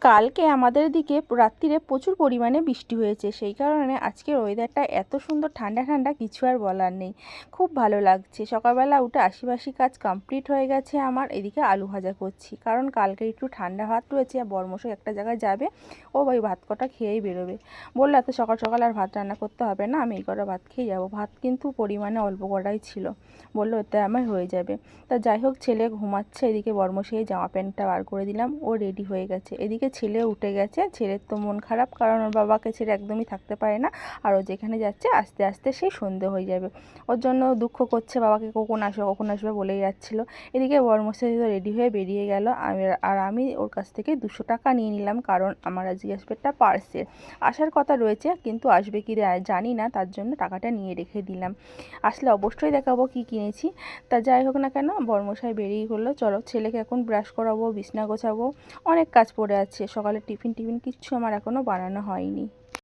কালকে আমাদের দিকে রাত্রিরে প্রচুর পরিমাণে বৃষ্টি হয়েছে, সেই কারণে আজকের ওয়েদারটা এত সুন্দর ঠান্ডা ঠান্ডা, কিছু আর বলার নেই। খুব ভালো লাগছে। সকালবেলা উঠে আশিবাসি কাজ কমপ্লিট হয়ে গেছে আমার। এদিকে আলু ভাজা করছি, কারণ কালকে একটু ঠান্ডা ভাত রয়েছে। বরমশাই একটা জায়গায় যাবে, ও ওই ভাত কটা খেয়েই বেরোবে। বললো এত সকাল সকাল আর ভাত রান্না করতে হবে না, আমি এই কটা ভাত খেয়ে যাবো। ভাত কিন্তু পরিমাণে অল্প কটাই ছিল, বললো এতে আমার হয়ে যাবে। তা যাই হোক, ছেলে ঘুমাচ্ছে, এদিকে বরমশাই জামা প্যান্টটা বার করে দিলাম, ও রেডি হয়ে গেছে। এদিকে ছেলে উঠে গেছে। ছেলের তো মন খারাপ, কারণ ওর বাবাকে ছেড়ে একদমই থাকতে পারে না। আর ও যেখানে যাচ্ছে আস্তে আস্তে সেই সন্ধে হয়ে যাবে। ওর জন্য দুঃখ করছে, বাবাকে কখন আসবে বলেই যাচ্ছিলো। এদিকে বরমশাই তো রেডি হয়ে বেরিয়ে গেল। আর আমি ওর কাছ থেকে 200 টাকা নিয়ে নিলাম, কারণ আমার আজকে আসবে একটা পার্সেল। আসার কথা রয়েছে, কিন্তু আসবে কি জানি না, তার জন্য টাকাটা নিয়ে রেখে দিলাম। আসলে অবশ্যই দেখাবো কি কিনেছি। তা যাই হোক না কেন, বরমশাই বেরিয়ে হলো, চলো ছেলেকে এখন ব্রাশ করাবো, বিছনা গোছাবো, অনেক কাজ পড়ে আছে। সকালে টিফিন কিচ্ছু আমার এখনও বানানো হয়নি।